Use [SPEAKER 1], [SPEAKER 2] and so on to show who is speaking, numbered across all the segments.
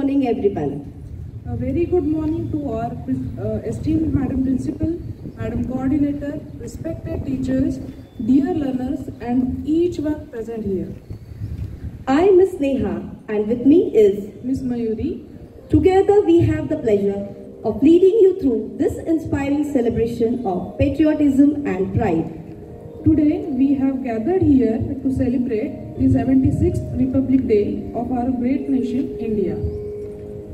[SPEAKER 1] Morning, everyone.
[SPEAKER 2] A very good morning to our esteemed Madam Principal, Madam Coordinator, respected teachers, dear learners, and each one present here.
[SPEAKER 1] I am Miss Neha, and with me is
[SPEAKER 2] Miss Mayuri.
[SPEAKER 1] Together we have the pleasure of leading you through this inspiring celebration of patriotism and pride.
[SPEAKER 2] Today we have gathered here to celebrate the 76th Republic Day of our great nation, India.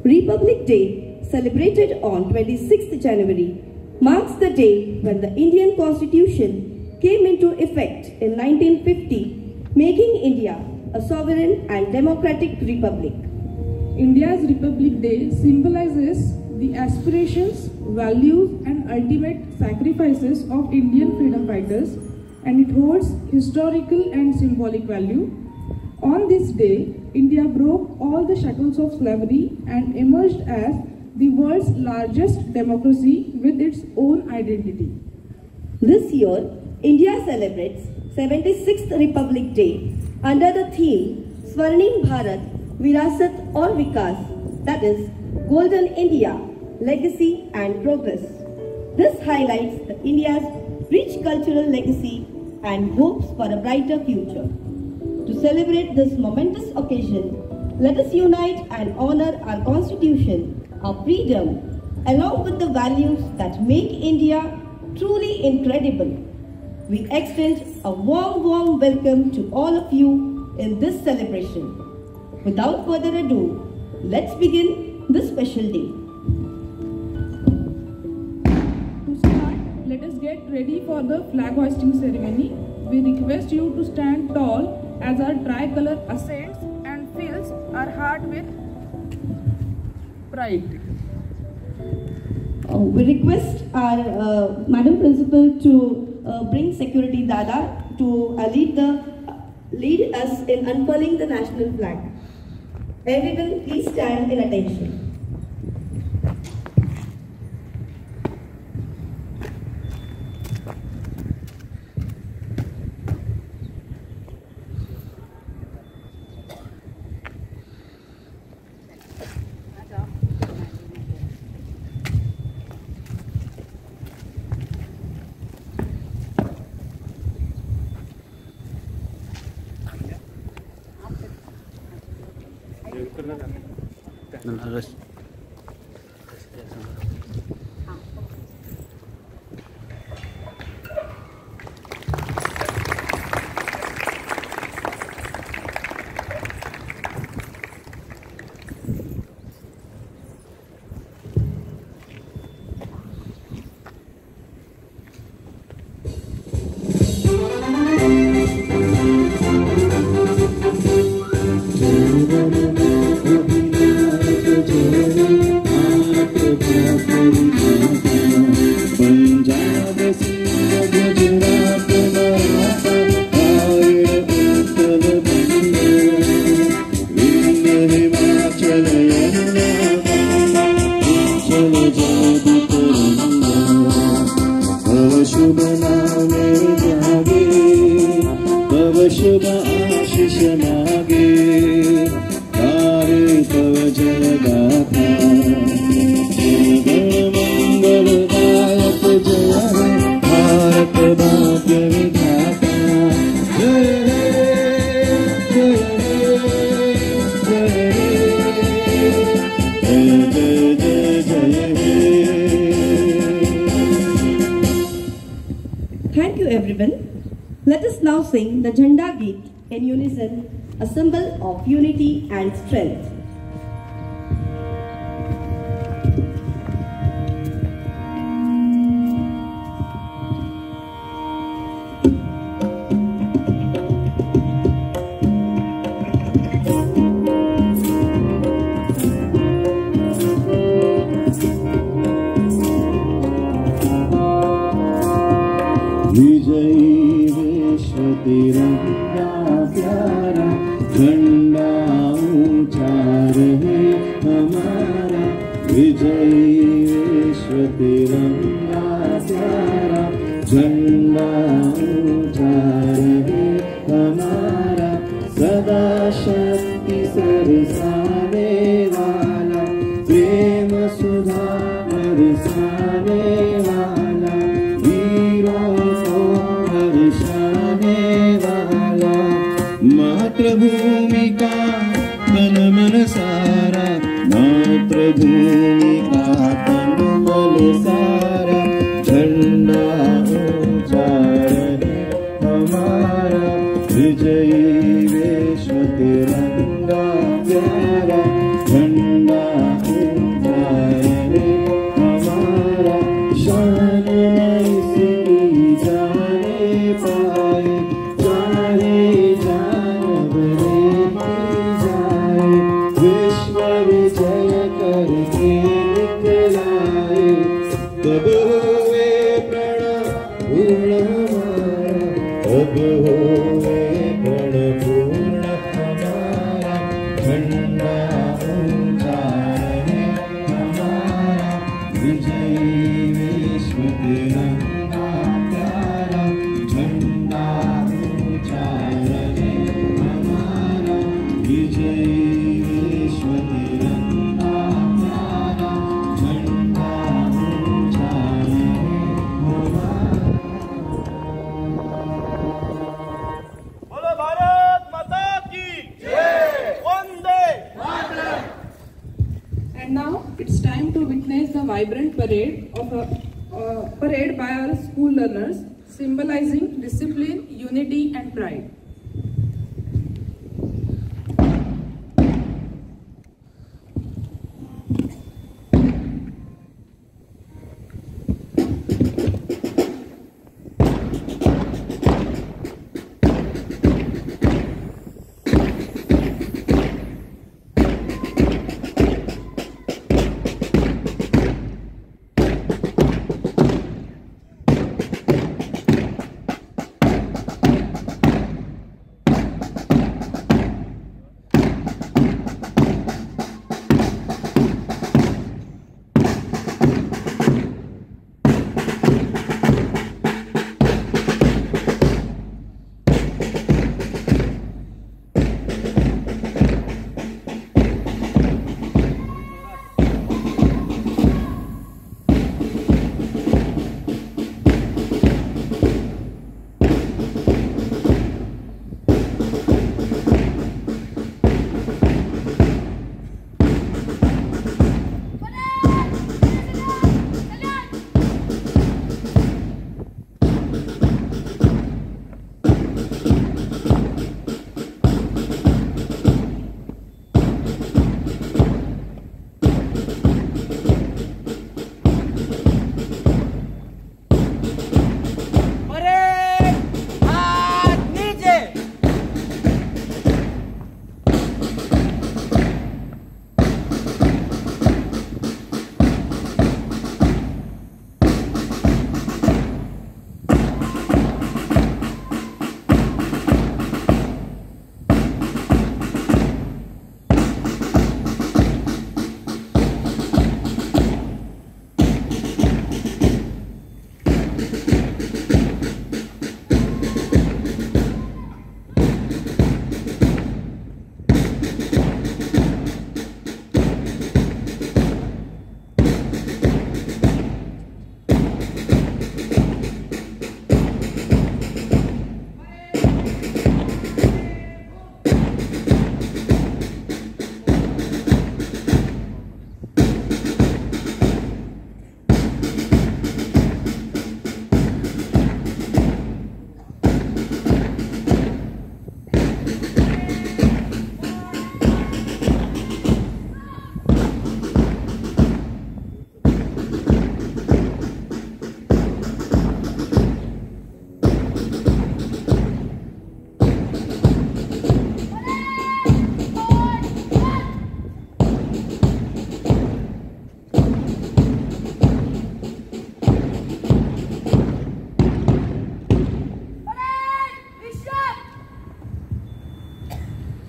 [SPEAKER 1] Republic Day, celebrated on 26th January, marks the day when the Indian Constitution came into effect in 1950, making India a sovereign and democratic republic.
[SPEAKER 2] India's Republic Day symbolizes the aspirations, values, and ultimate sacrifices of Indian freedom fighters, and it holds historical and symbolic value. On this day, India broke all the shackles of slavery and emerged as the world's largest democracy with its own identity.
[SPEAKER 1] This year, India celebrates 76th Republic Day under the theme Swarnim Bharat, Virasat or Vikas, that is, Golden India, Legacy and Progress. This highlights India's rich cultural legacy and hopes for a brighter future. To celebrate this momentous occasion, let us unite and honor our Constitution, our freedom, along with the values that make India truly incredible. We extend a warm welcome to all of you in this celebration. Without further ado, let's begin this special day.
[SPEAKER 2] To start, let us get ready for the flag hoisting ceremony. We request you to stand tall as our tricolor ascends and fills our heart with pride.
[SPEAKER 1] We request our Madam Principal to bring Security Dada to lead us in unfurling the national flag. Everyone, please stand in attention. Thank you, everyone. Let us now sing the Jhanda Geet in unison, a symbol of unity and strength.
[SPEAKER 3] विजयी विश्व तिरंगा प्यारा झंडा ऊंचा रहे हमारा। विजयी विश्व तिरंगा प्यारा झंडा ऊंचा रहे हमारा। सदा शक्ति सरसाने वाला वाला, वीरों को हर्षाने वाला, मातृभूमि का तन मन सारा, मातृभूमि का तन मन सारा, झंडा ऊंचा रहे हमारा, विजयी विश्व तिरंगा प्यारा, झंडा ऊंचा रहे हमारा, शान इसकी जाने पाए, चाहे जानवरे की जाए, विश्व विजय करके निकलाए, तब हुए प्रण पूर्ण हमारा, तब हुए प्रण पूर्ण हमारा, झंडा ऊंचा रहे हमारा, विजयी विश्व तिरंगा प्यारा, झंडा ऊंचा रहे हमारा, विजयी विश्व तिरंगा प्यारा, झंडा ऊंचा रहे हमारा।
[SPEAKER 4] बोलो भारत माता की जय, वंदे।
[SPEAKER 2] And now it's time to witness the vibrant parade by our school learners, symbolizing discipline, unity, and pride.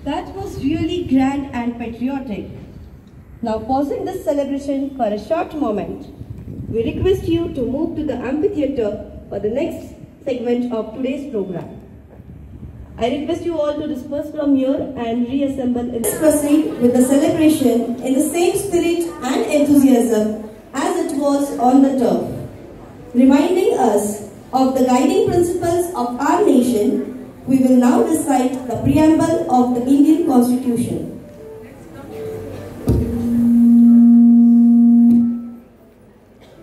[SPEAKER 1] That was really grand and patriotic. Now pausing this celebration for a short moment, we request you to move to the amphitheatre for the next segment of today's program. I request you all to disperse from here and reassemble. Let's proceed with the celebration in the same spirit and enthusiasm as it was on the turf, reminding us of the guiding principles of our nation. We will now recite the preamble of the Indian Constitution.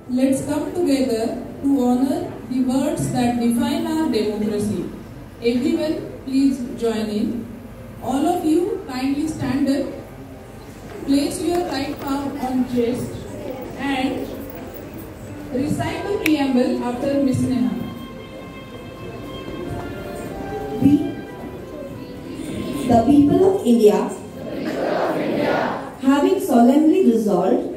[SPEAKER 2] Let's come together to honor the words that define our democracy. Everyone, please join in. All of you, kindly stand up. Place your right palm on chest and recite the preamble after Miss Neha.
[SPEAKER 1] We, the people of India, having solemnly resolved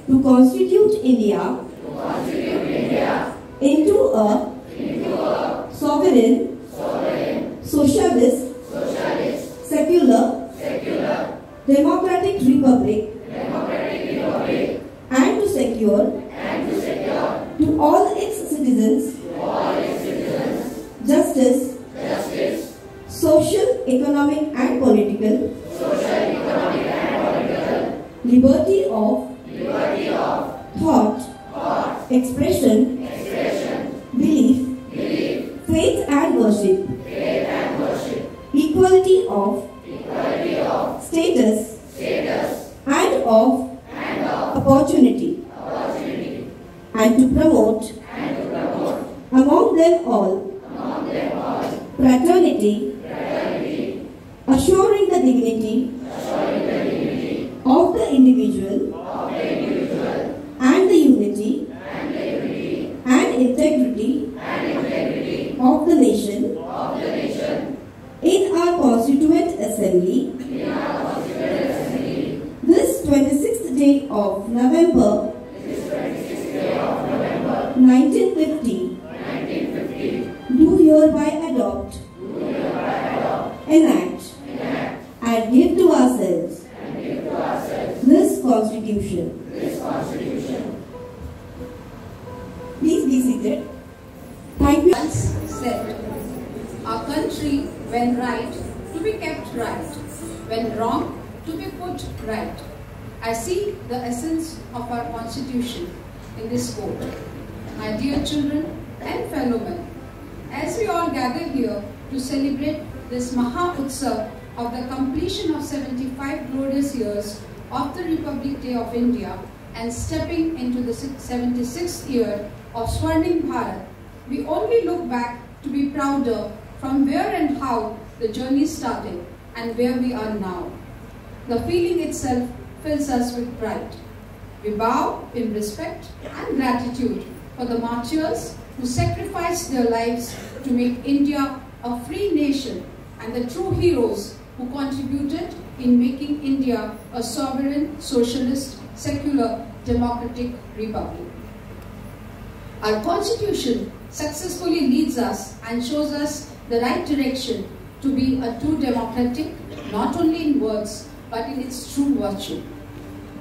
[SPEAKER 1] to constitute India into a sovereign, socialist, secular, democratic republic, and to secure to all its citizens justice, social, economic and political, liberty of thought, expression, belief, faith and worship, equality of status and of opportunity, and to promote among them all fraternity, assuring the dignity of the individual and the unity and integrity of the nation in our Constituent Assembly this 26th day of November 1950 do hereby adopt, enact and give to ourselves this Constitution. Please be seated. Thank you.
[SPEAKER 5] Once said, our country, when right, to be kept right, when wrong, to be put right. I see the essence of our Constitution in this quote. My dear children and fellow men, as we all gather here to celebrate this Maha Utsav of the completion of 75 glorious years of the Republic Day of India and stepping into the 76th year of Swarnim Bharat, we only look back to be prouder from where and how the journey started and where we are now. The feeling itself fills us with pride. We bow in respect and gratitude for the martyrs who sacrificed their lives to make India a free nation and the true heroes who contributed in making India a sovereign, socialist, secular, democratic republic. Our Constitution successfully leads us and shows us the right direction to be a true democratic, not only in words, but in its true virtue.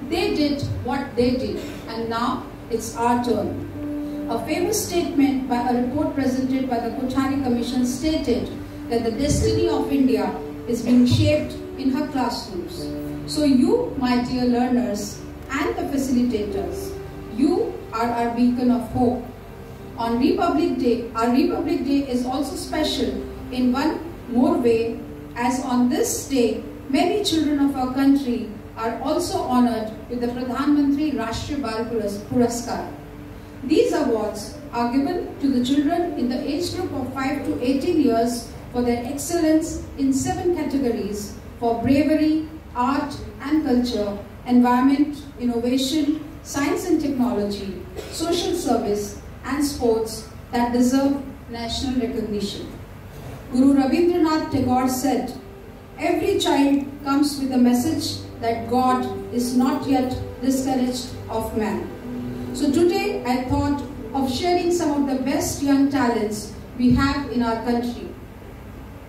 [SPEAKER 5] They did what they did, and now it's our turn. A famous statement by a report presented by the Kothari Commission stated that the destiny of India is being shaped in her classrooms. So you, my dear learners and the facilitators, you are our beacon of hope. On Republic Day, our Republic Day is also special in one more way, as on this day, many children of our country are also honored with the Pradhan Mantri Rashtriya Bal Puraskar. These awards are given to the children in the age group of 5 to 18 years for their excellence in 7 categories for bravery, art and culture, environment, innovation, science and technology, social service and sports that deserve national recognition. Guru Rabindranath Tagore said, "Every child comes with a message that God is not yet discouraged of man." So today I thought of sharing some of the best young talents we have in our country.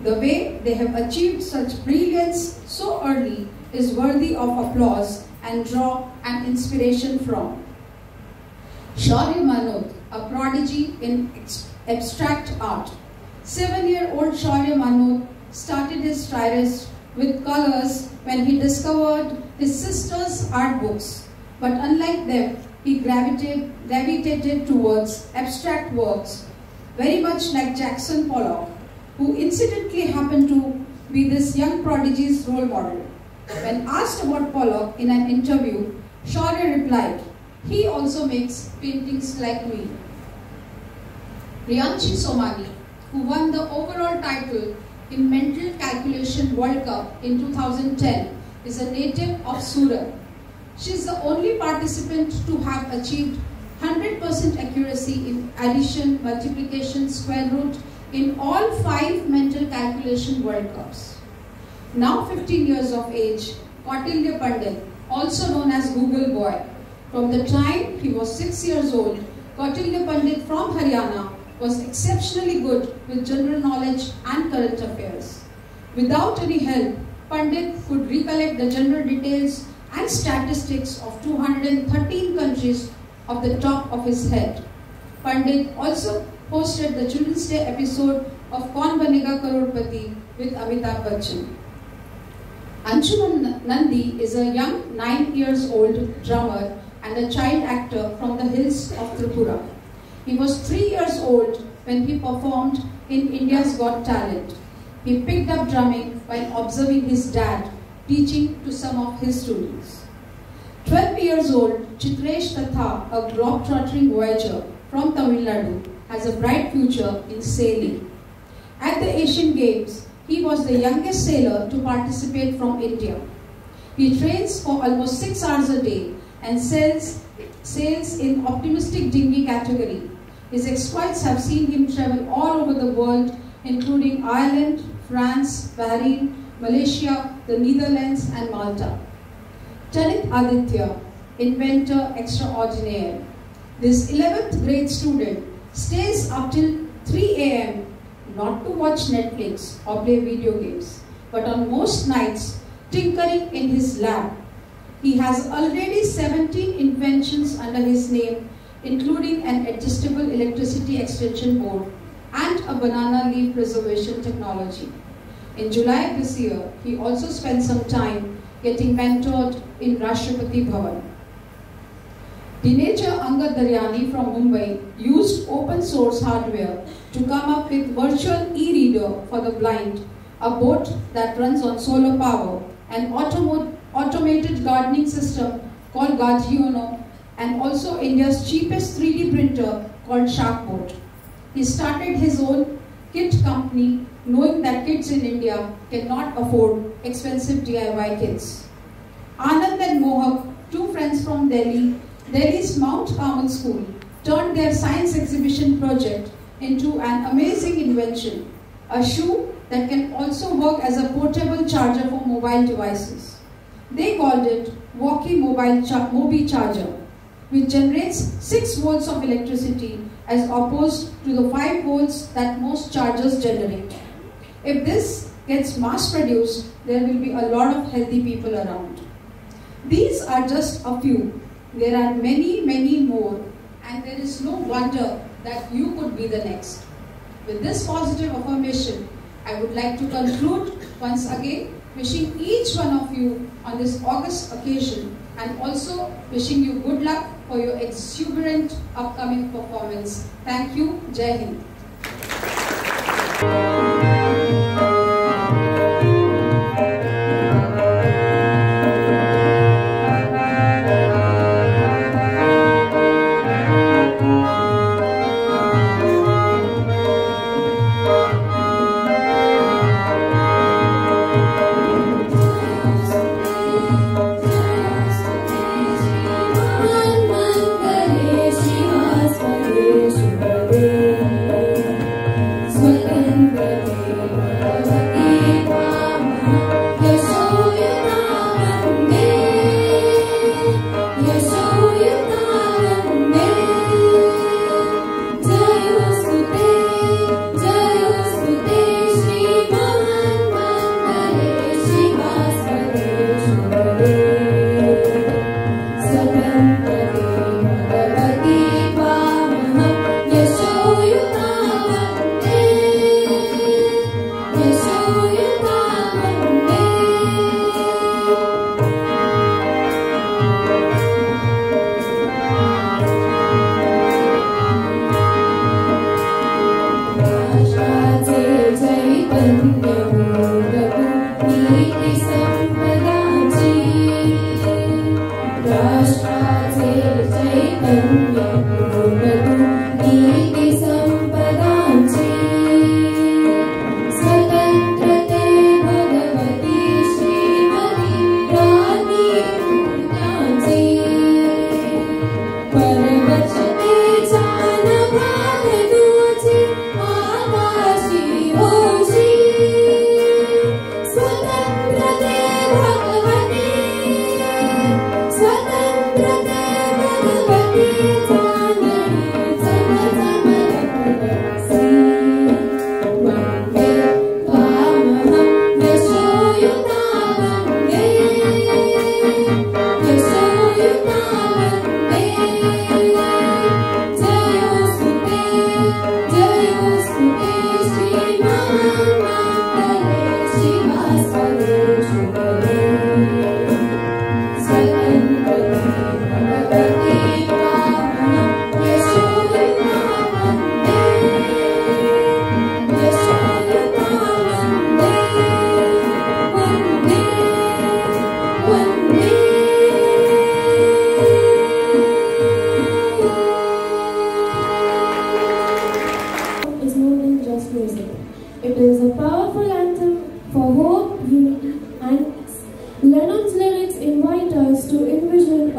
[SPEAKER 5] The way they have achieved such brilliance so early is worthy of applause and draw an inspiration from. Shaurya Manot, a prodigy in abstract art. 7-year-old Shaurya Manot started his tries with colors when he discovered his sister's art books. but unlike them, he gravitated towards abstract works, very much like Jackson Pollock, who incidentally happened to be this young prodigy's role model. When asked about Pollock in an interview, Shaurya replied, "He also makes paintings like me." Priyanshi Somani, who won the overall title in Mental Calculation World Cup in 2010, is a native of Surat. She is the only participant to have achieved 100% accuracy in addition, multiplication, square root in all 5 mental calculation World Cups. Now 15 years of age, Kautilya Pandit, also known as Google Boy. From the time he was 6 years old, Kautilya Pandit from Haryana was exceptionally good with general knowledge and current affairs. Without any help, Pandit could recollect the general details and statistics of 213 countries off the top of his head. Pandit also hosted the Children's Day episode of Kaun Banega Crorepati with Amitabh Bachchan. Anshuman Nandi is a young 9 years old drummer and a child actor from the hills of Tripura. He was 3 years old when he performed in India's Got Talent. He picked up drumming while observing his dad teaching to some of his students. 12 years old, Chitresh Tatha, a globe-trotting voyager from Tamil Nadu, has a bright future in sailing. At the Asian Games, he was the youngest sailor to participate from India. He trains for almost 6 hours a day and sails in optimistic dinghy category. His exploits have seen him travel all over the world, including Ireland, France, Bahrain, Malaysia, the Netherlands and Malta. Tanit Aditya, inventor extraordinaire. This 11th grade student stays up till 3 a.m. not to watch Netflix or play video games, but on most nights tinkering in his lab. He has already 17 inventions under his name, including an adjustable electricity extension board and a banana leaf preservation technology. In July this year, he also spent some time getting mentored in Rashtrapati Bhavan. Teenager Angad Daryani from Mumbai used open source hardware to come up with virtual e-reader for the blind, a boat that runs on solar power, an automated gardening system called Gardiono, and also India's cheapest 3D printer called Sharkboat. He started his own kit company, knowing that kids in India cannot afford expensive DIY kits. Anand and Mohak, two friends from Delhi's Mount Carmel School, turned their science exhibition project into an amazing invention, a shoe that can also work as a portable charger for mobile devices. They called it Walkie Mobi Charger, which generates 6 volts of electricity as opposed to the 5 volts that most chargers generate. If this gets mass produced, there will be a lot of healthy people around. These are just a few. There are many, many more, and there is no wonder that you could be the next. With this positive affirmation, I would like to conclude once again, wishing each one of you on this August occasion and also wishing you good luck for your exuberant upcoming performance. Thank you. Jai Hind.
[SPEAKER 6] Shiva Swade Shiva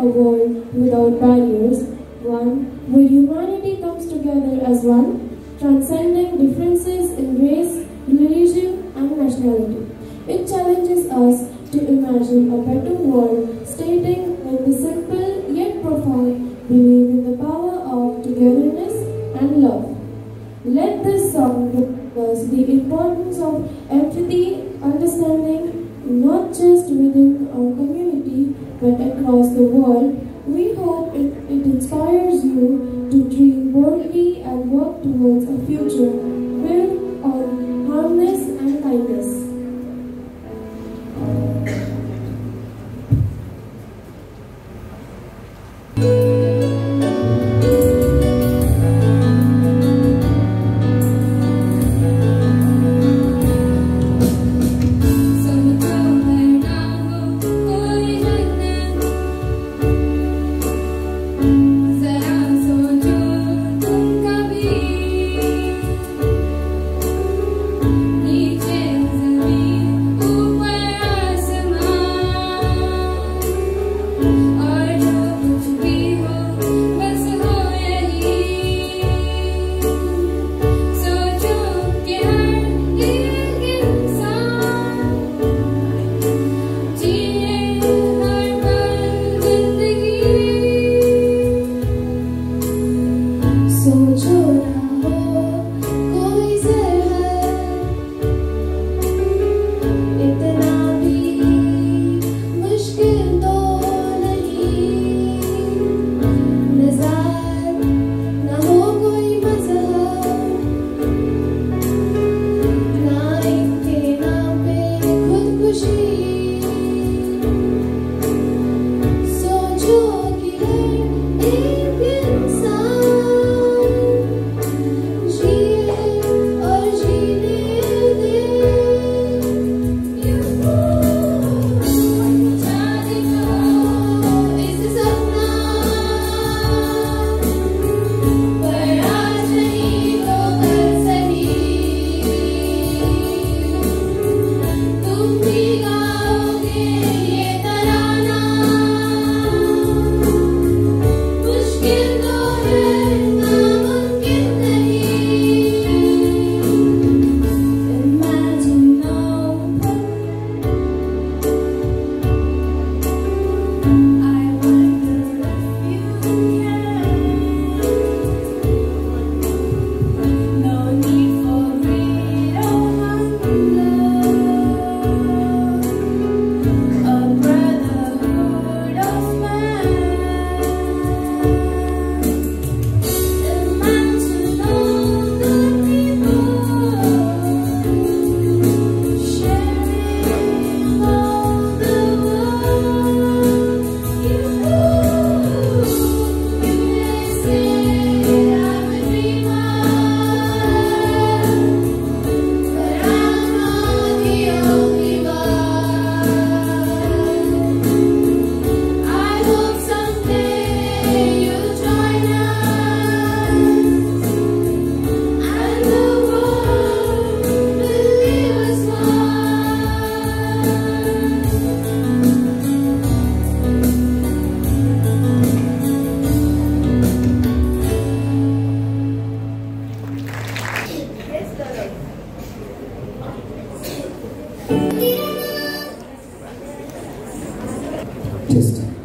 [SPEAKER 6] a world without barriers, one where humanity comes together as one, transcending differences in race, religion, and nationality. It challenges us to imagine a better world, stating in the simple yet profound belief in the power of togetherness and love. Let this song remind us the importance of empathy, understanding, not just within our community but across the world. We hope it inspires you to dream boldly and work towards a future built on harmony and kindness.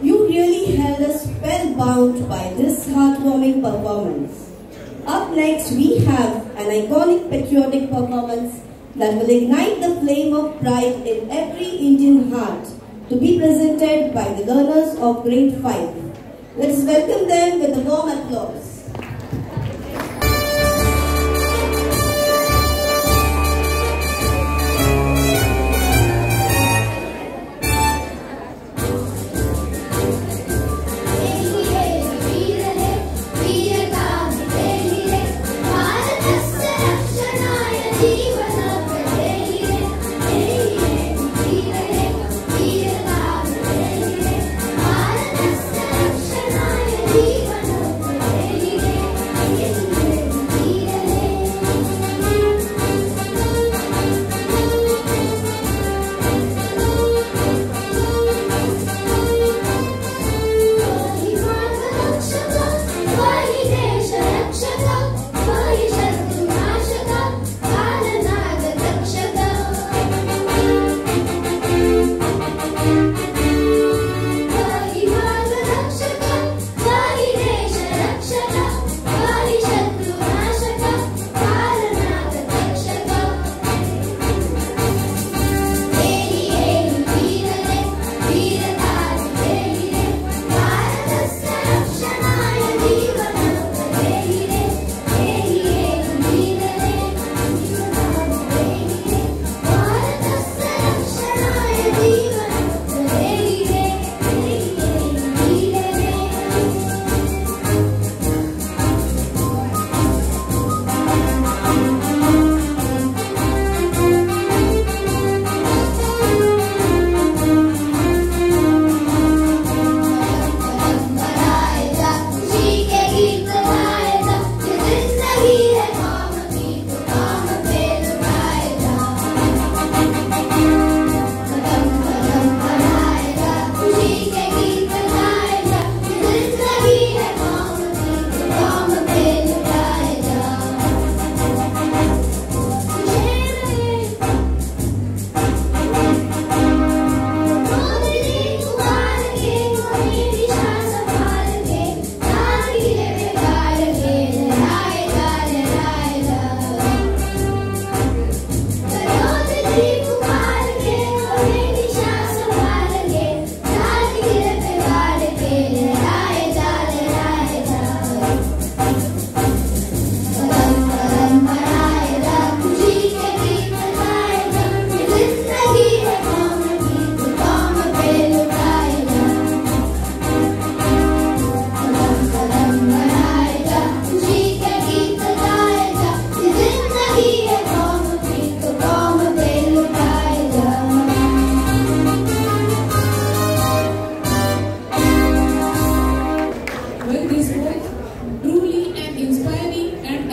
[SPEAKER 1] You really held us spellbound by this heartwarming performance. Up next, we have an iconic patriotic performance that will ignite the flame of pride in every Indian heart, to be presented by the learners of Grade 5. Let's welcome them with a warm applause.
[SPEAKER 7] Hey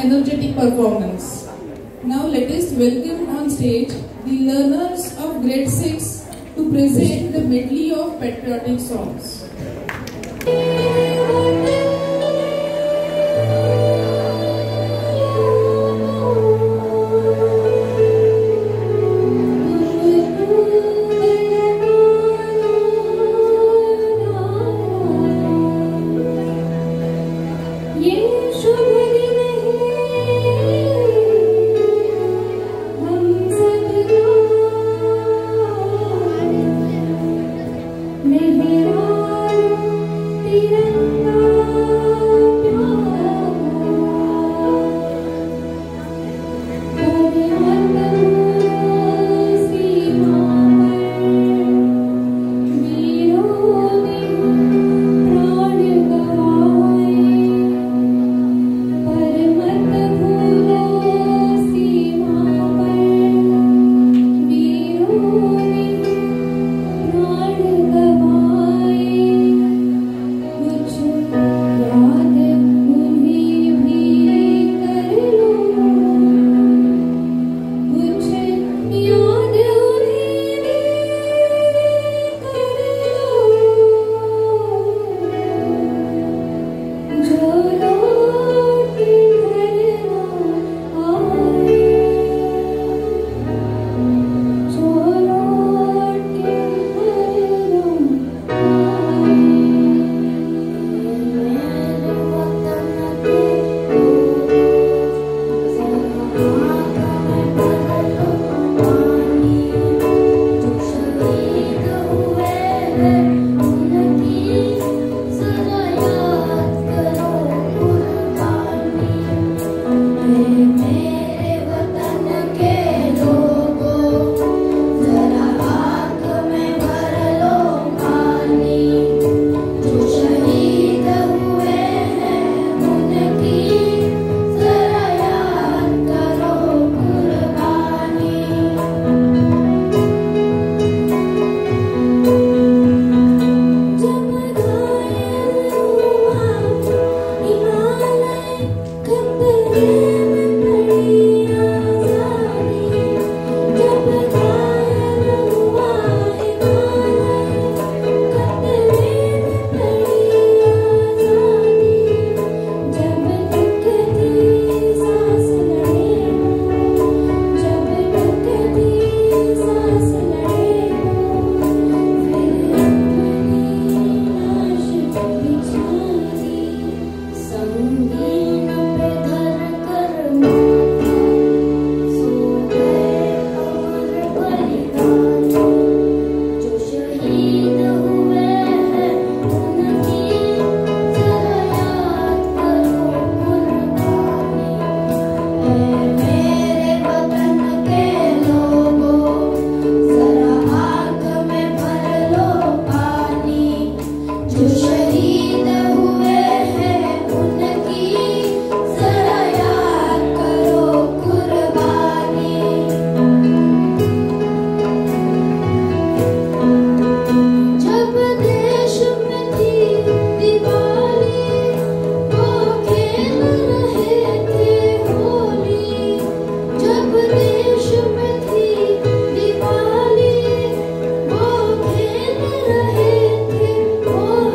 [SPEAKER 2] energetic performance. Now let us welcome on stage the learners of grade 6 to present the medley of patriotic songs.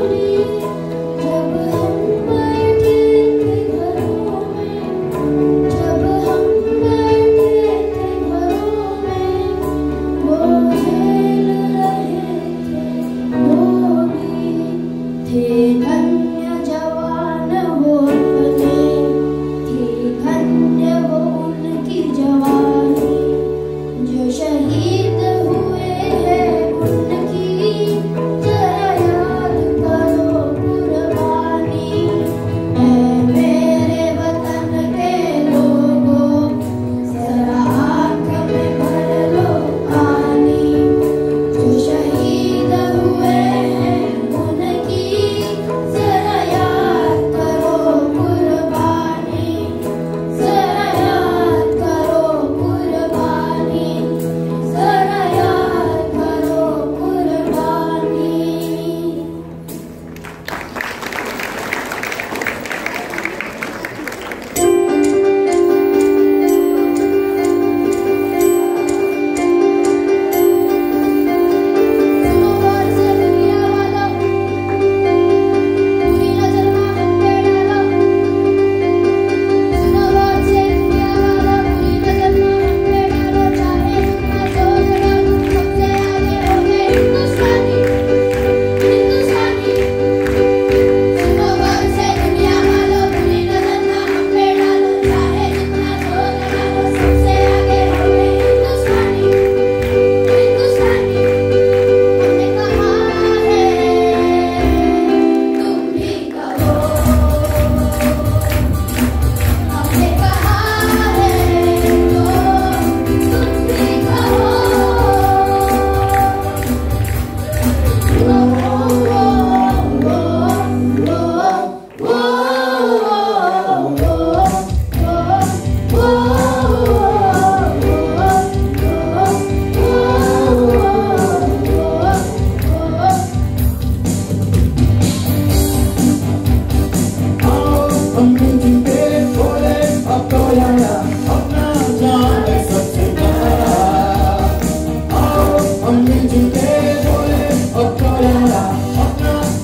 [SPEAKER 6] Holi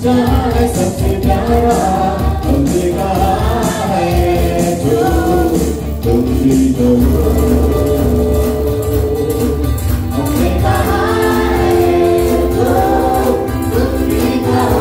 [SPEAKER 3] ऊंचा है सबसे प्यारा तुमने कहा है जो तुम भी करो तुमने कहा है जो तुम भी करो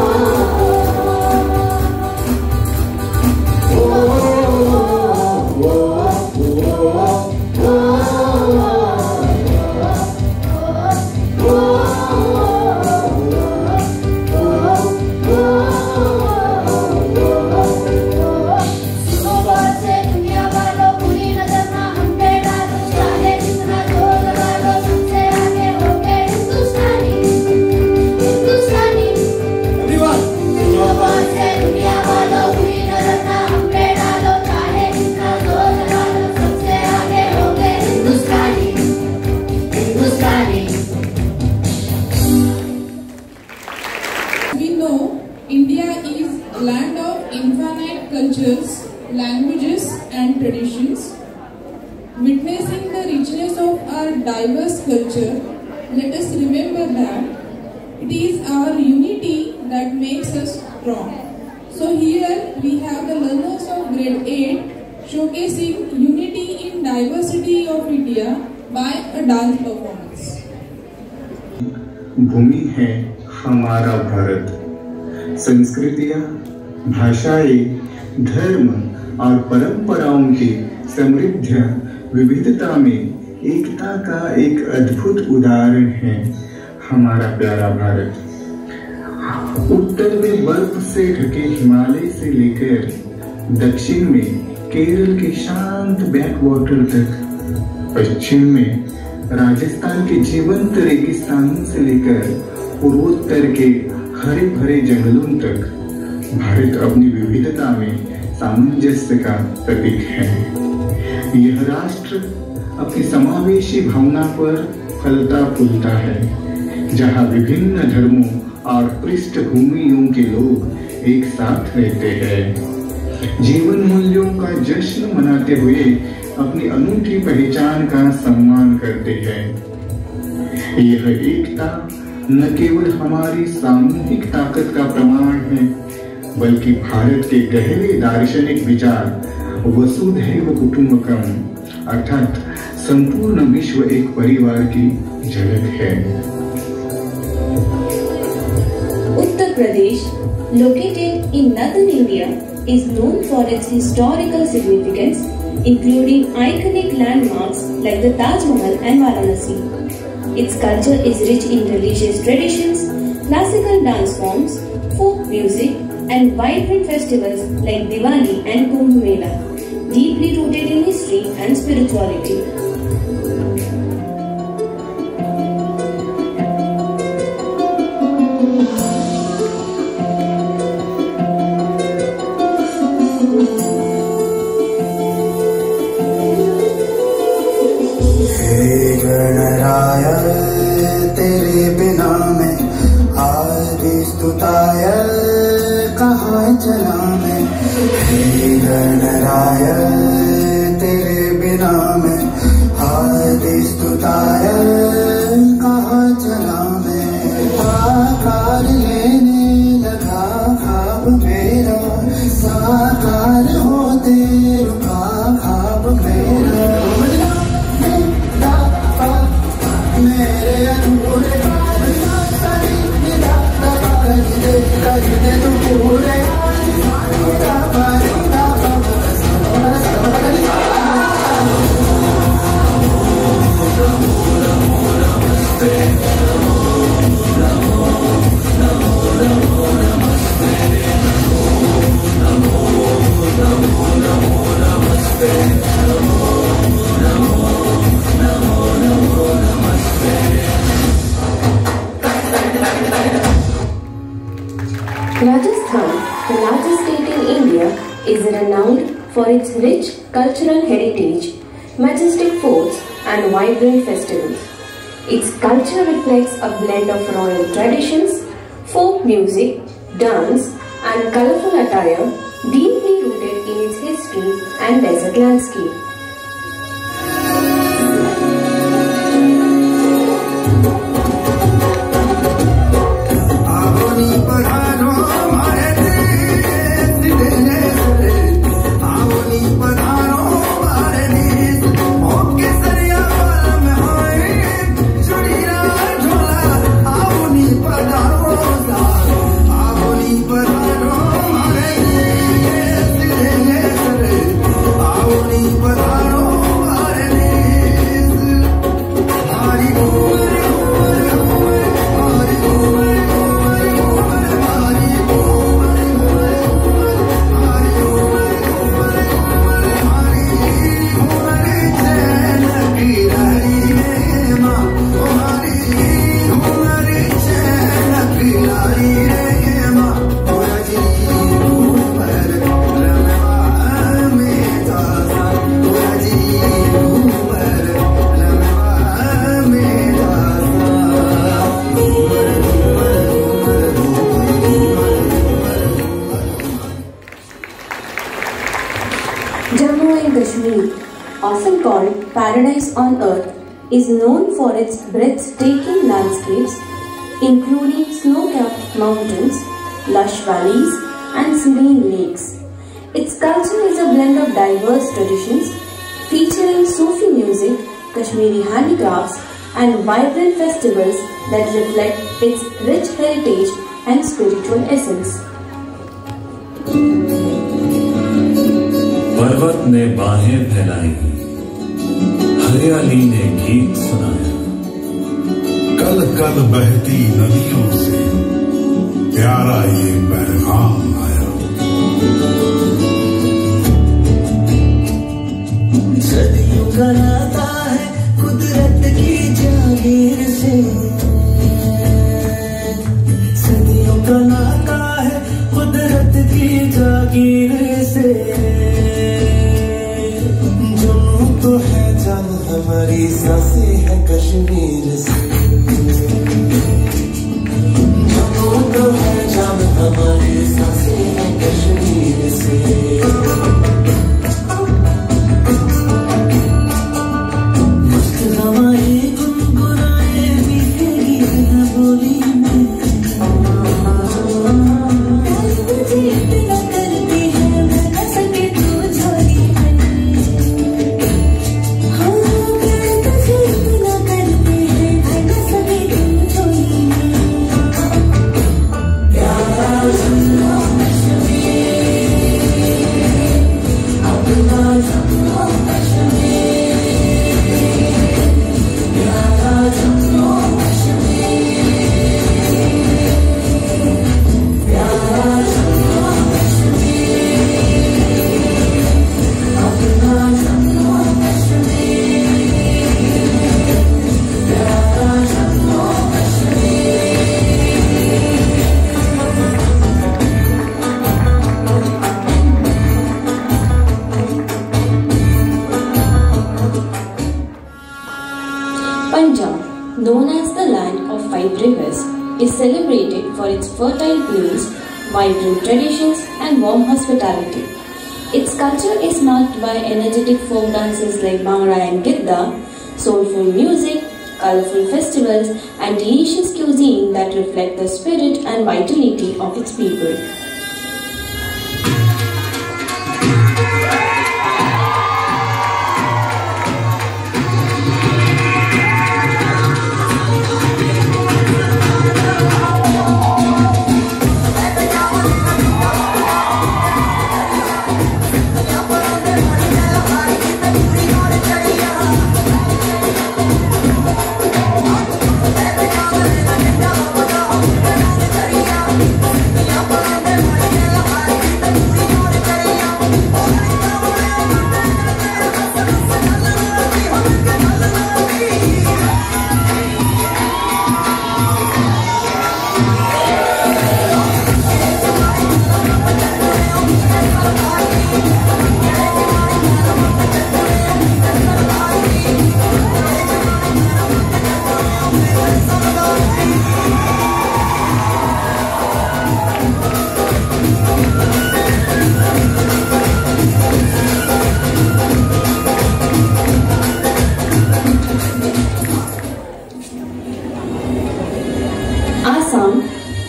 [SPEAKER 2] languages and traditions. Witnessing the richness of our diverse culture, let us remember that it is our unity that makes us strong. So here we have the learners of grade 8 showcasing unity in diversity of India by a dance performance.
[SPEAKER 7] भूमि है हमारा भारत, संस्कृतियाँ, भाषाएं, धर्म और परंपराओं की समृद्ध विविधता में एकता का एक अद्भुत उदाहरण है हमारा प्यारा भारत। उत्तर में बर्फ से ढके हिमालय से लेकर दक्षिण में केरल के शांत बैकवाटर तक, पश्चिम में राजस्थान के जीवंत रेगिस्तानों से लेकर पूर्वोत्तर के हरे भरे जंगलों तक, भारत अपनी विविधता में सामंजस्य का प्रतीक है। यह राष्ट्र अपनी समावेशी भावना पर फलता फूलता है, जहाँ विभिन्न धर्मों और पृष्ठभूमियों के लोग एक साथ रहते हैं, जीवन मूल्यों का जश्न मनाते हुए अपनी अनूठी पहचान का सम्मान करते हैं। यह एकता न केवल हमारी सामूहिक ताकत का प्रमाण है, बल्कि भारत के गहरे दार्शनिक विचार वसुधैव कुटुंबकम अर्थात संपूर्ण विश्व एक परिवार की झलक है।
[SPEAKER 8] Uttar Pradesh, located in northern India, is known for its historical significance, including iconic landmarks like the Taj Mahal and Varanasi. Its culture is rich in religious traditions, classical dance forms, folk music, and vibrant festivals like Diwali and Kumbh Mela, deeply rooted in history and spirituality.
[SPEAKER 3] हे गणराय तेरे बिना मैं आदि स्तुताय कहाँ चला मैं, हे गणराय तेरे बिना मैं आदि स्तुताय कहाँ चला मैं। आकार लेने लगा ख्वाब मेरा, साकार होते रुका ख्वाब मेरा। मेरे अधूरे कर दे तू पूरे
[SPEAKER 8] Rajasthan, the largest state in India, is renowned for its rich cultural heritage, majestic forts and vibrant festivals. Its culture reflects a blend of royal traditions, folk music, dance and colorful attire, deeply rooted in its history and desert landscape.
[SPEAKER 3] आगोनी पढ़ानो
[SPEAKER 8] Kashmir, often called Paradise on Earth, is known for its breathtaking landscapes, including snow-capped mountains, lush valleys, and serene lakes. Its culture is a blend of diverse traditions, featuring Sufi music, Kashmiri handicrafts, and vibrant festivals that reflect its rich heritage and spiritual essence.
[SPEAKER 9] पर्वत ने बाहें फैलाई, हरियाली ने गीत सुनाया,
[SPEAKER 3] कल कल बहती नदियों से प्यारा ये पैगाम आया।
[SPEAKER 10] सदियों का नाता है कुदरत की जागीर से, सदियों का नाता है कुदरत की जागीर से। जम्मू तो है जान हमारी, सांसें है कश्मीर से। जम्मू तो है जान हमारी, सांसें है कश्मीर से।
[SPEAKER 8] Known as the land of 5 rivers, is celebrated for its fertile plains, vibrant traditions, and warm hospitality. Its culture is marked by energetic folk dances like Bhangra and Gidda, soulful music, colorful festivals, and delicious cuisine that reflect the spirit and vitality of its people.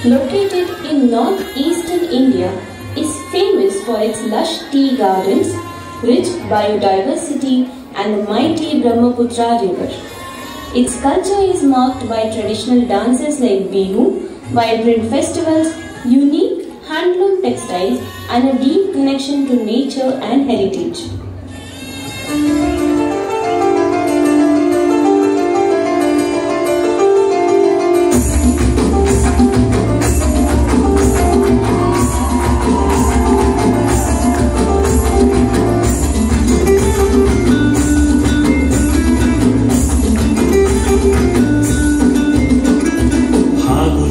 [SPEAKER 8] Located in northeastern India, is famous for its lush tea gardens, rich biodiversity, and the mighty Brahmaputra river. Its culture is marked by traditional dances like Bihu, vibrant festivals, unique handloom textiles, and a deep connection to nature and heritage.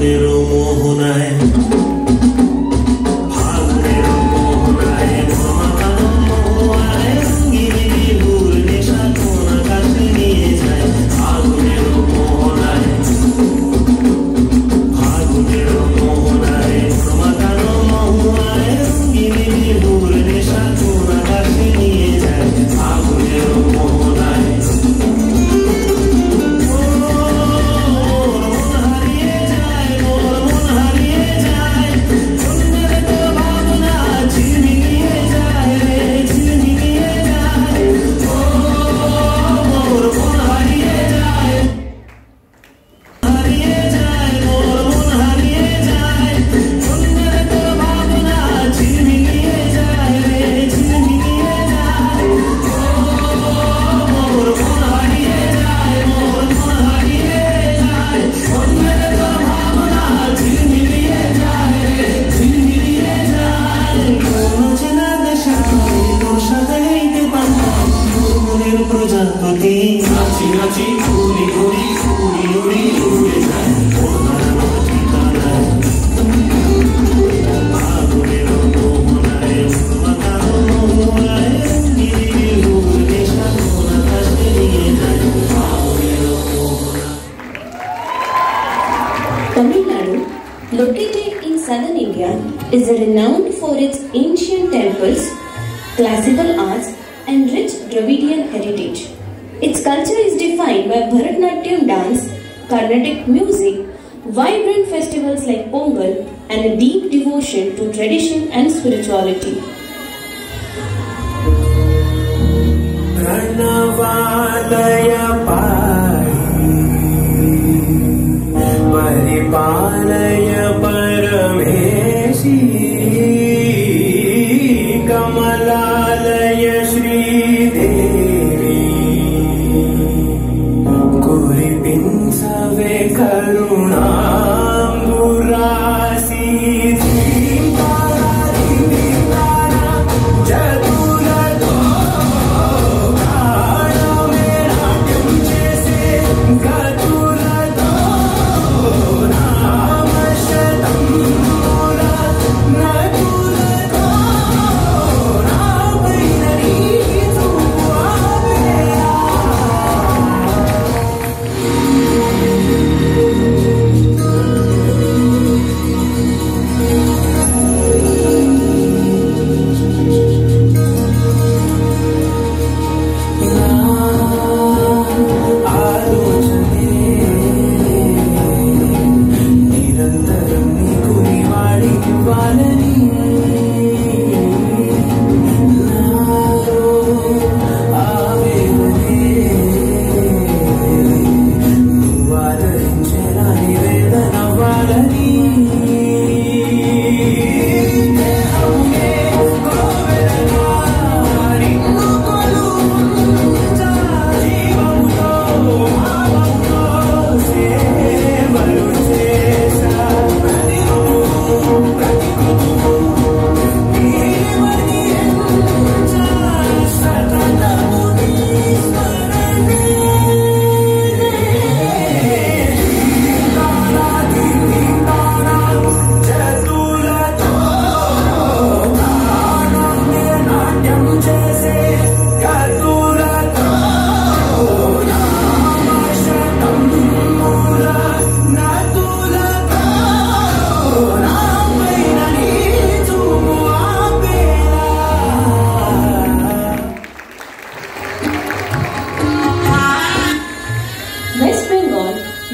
[SPEAKER 10] Mohunae,
[SPEAKER 8] is renowned for its ancient temples, classical arts, and rich Dravidian heritage. Its culture is defined by Bharatanatyam dance, Carnatic music, vibrant festivals like Pongal, and a deep devotion to tradition and spirituality.
[SPEAKER 10] Pranavalaya Paripalaya Parameshi Kamalalaya Shri Devi Kuripin Save Karunamurasi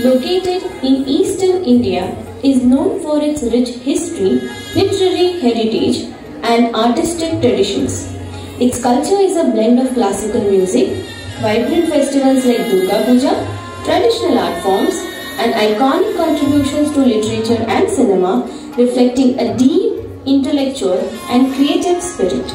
[SPEAKER 8] located in eastern India, is known for its rich history, literary heritage, and artistic traditions. Its culture is a blend of classical music, vibrant festivals like Durga Puja, traditional art forms, and iconic contributions to literature and cinema, reflecting a deep intellectual and creative spirit.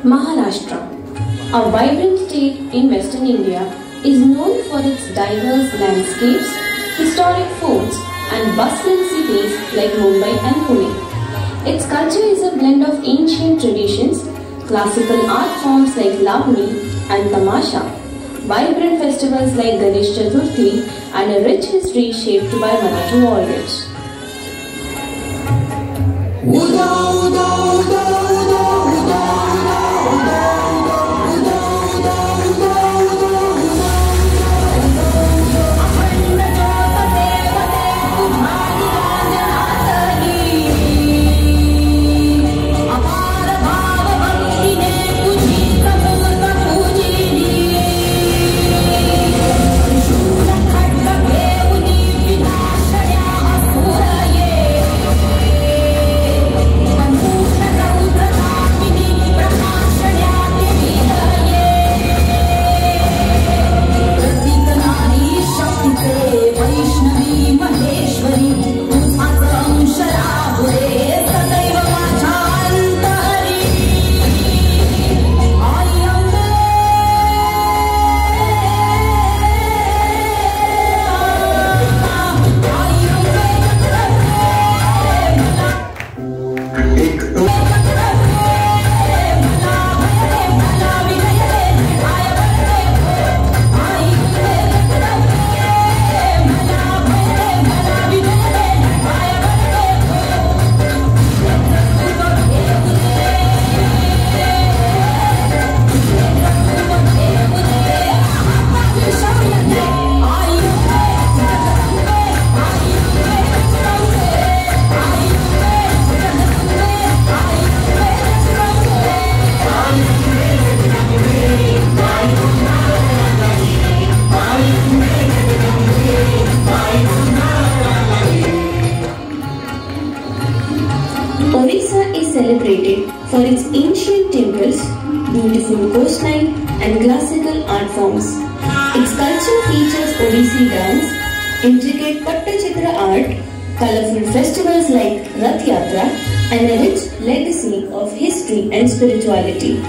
[SPEAKER 8] Maharashtra, a vibrant state in Western India, is known for its diverse landscapes, historic forts, and bustling cities like Mumbai and Pune. Its culture is a blend of ancient traditions, classical art forms like Lavani and Tamasha, vibrant festivals like Ganesh Chaturthi, and a rich history shaped by Maratha warriors. Orissa is celebrated for its ancient temples, beautiful coastline, and classical art forms. Its culture features Odissi dance, intricate Pattachitra art, colorful festivals like Rath Yatra, and a rich legacy of history and spirituality.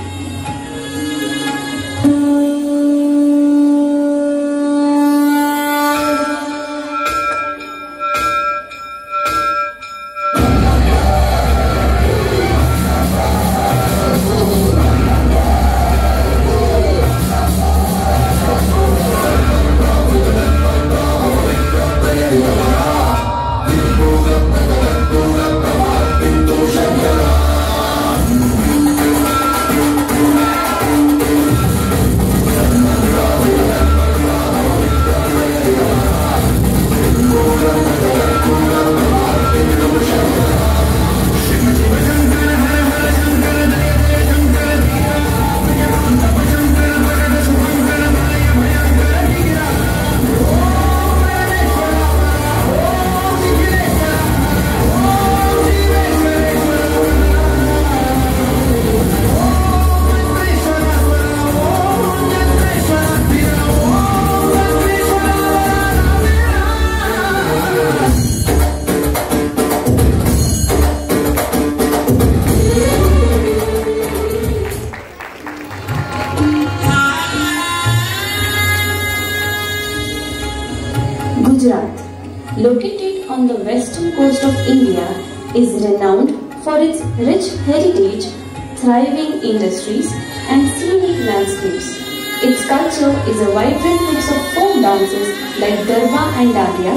[SPEAKER 8] Gujarat, located on the western coast of India, is renowned for its rich heritage, thriving industries, and scenic landscapes. Its culture is a vibrant mix of folk dances like Garba and Dandiya,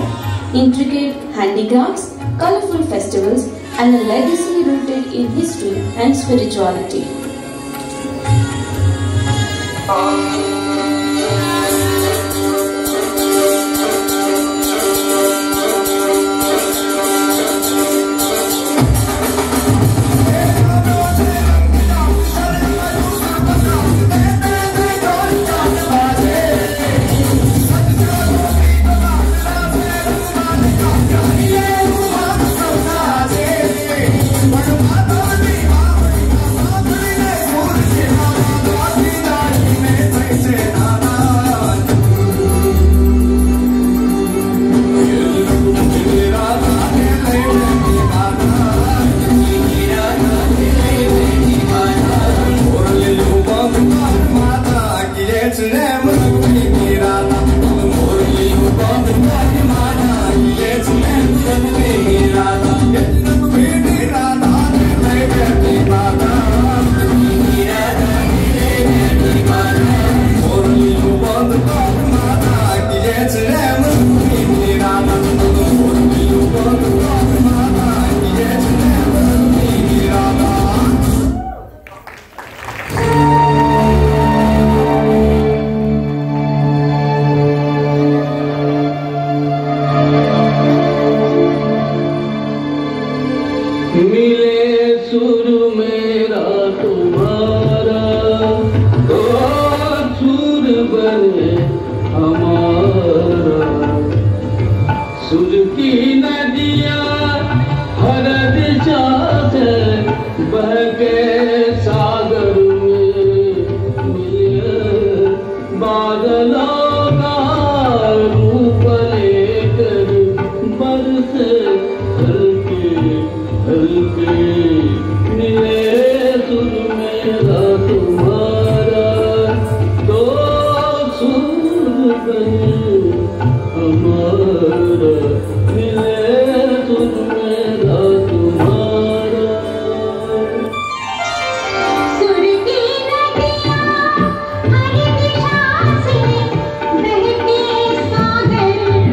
[SPEAKER 8] intricate handicrafts, colorful festivals, and a legacy rooted in history and spirituality.
[SPEAKER 3] Say
[SPEAKER 11] मेरा तुम्हारा, तो सुर बने हमारा। सुर की नदियाँ हर दिशा से बह के सागर में मिले, बादलों का रूप लेकर बरसे हल्के हल्के, मिले सुर मेरा तुम्हारा, तो सुर बने हमारा, मिले सुर मेरा तुम्हारा।
[SPEAKER 12] सुर की नदियाँ हर दिशा से बहके सागर में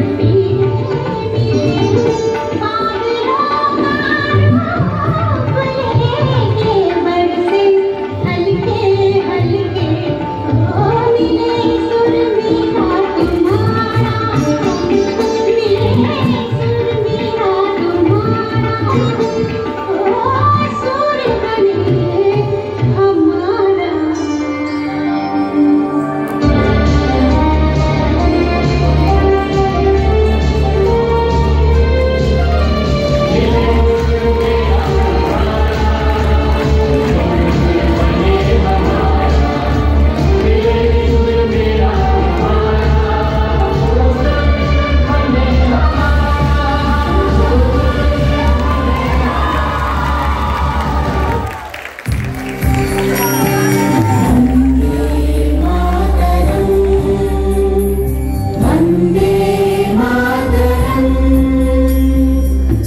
[SPEAKER 12] मिले, बादलों का रूप लेके बरसे हल्के हल्के, ओ मिले सुर मेरा तुम्हारा, मिले सुर मेरा तुम्हारा, ओ सुर बने हमारा। वंदे मातरम,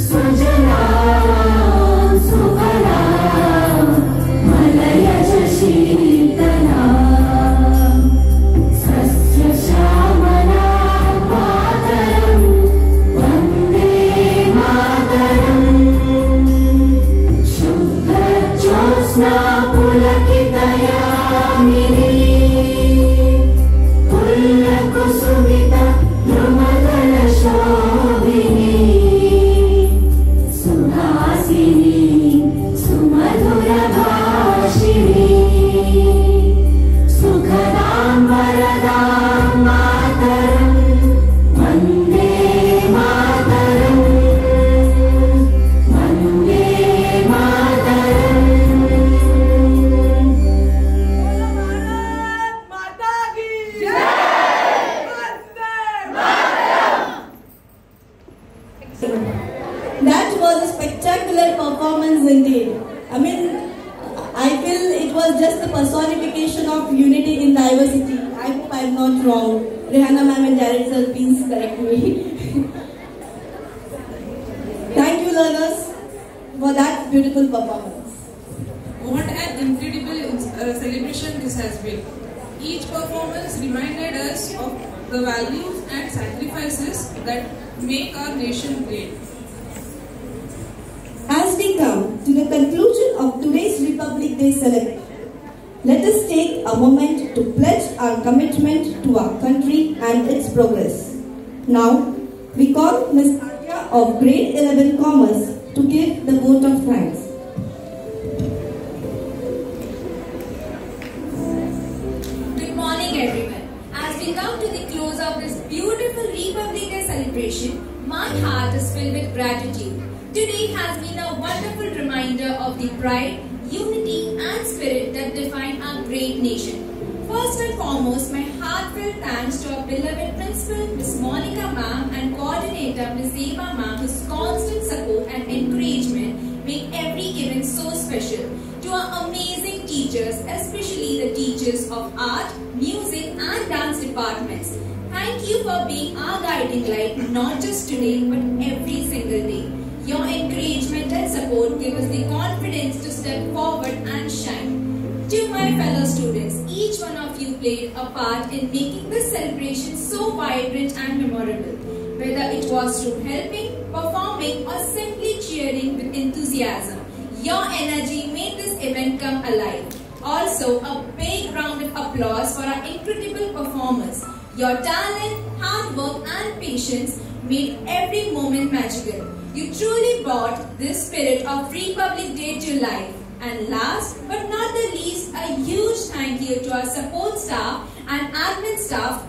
[SPEAKER 12] सुजलां सुफलां मलयज शीतलां, सस्य श्यामलां मातरं, वंदे मातरं। शुद्ध ज्योत्स्ना पुलकितयामिनी, कुसुमिता द्रुमदल शोभिनी, सुहासिनी सुमधुर भाषिणी, सुखदां वरदां मातरं, वन्दे मातरं, वन्दे मातरं।
[SPEAKER 1] That was a spectacular performance indeed. I mean, I feel it was just the personification of unity in diversity. I hope I am not wrong. Rehanna ma'am and Jared sir, please correct me. Thank you, learners, for that beautiful performance.
[SPEAKER 2] What an incredible celebration this has been. Each performance reminded us of the values and sacrifices that make our nation great.
[SPEAKER 1] As we come to the conclusion of today's Republic Day celebration, let us take a moment to pledge our commitment to our country and its progress. Now, we call Ms. Arya of Grade 11 Commerce to give the vote of thanks.
[SPEAKER 13] Good morning, everyone. As we come to the close of this beautiful Republic Day celebration, my heart is filled with gratitude. Today has been a wonderful reminder of the pride, unity and spirit that define our great nation. First and foremost, my heartfelt thanks to our beloved Principal, Ms. Monica ma'am, and Coordinator, Ms. Zeba ma'am, whose constant support and encouragement make every event so special. To our amazing teachers, especially the teachers of art, music and dance departments. Thank you for being our guiding light, not just today, but every single day. Your encouragement and support give us the confidence to step forward and shine. To my fellow students, each one of you played a part in making this celebration so vibrant and memorable. Whether it was through helping, performing or simply cheering with enthusiasm, your energy made this event come alive. Also, a big round of applause for our incredible performers. Your talent, hard work and patience made every moment magical. You truly brought this spirit of Republic Day to life. And last but not the least, a huge thank you to our support staff and admin staff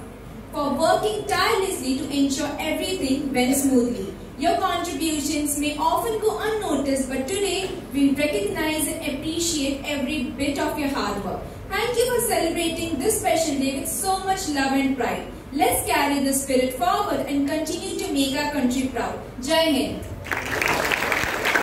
[SPEAKER 13] for working tirelessly to ensure everything went smoothly. Your contributions may often go unnoticed, but today we recognize and appreciate every bit of your hard work. Thank you for celebrating this special day with so much love and pride. Let's carry the spirit forward and continue to make our country proud. Jai Hind.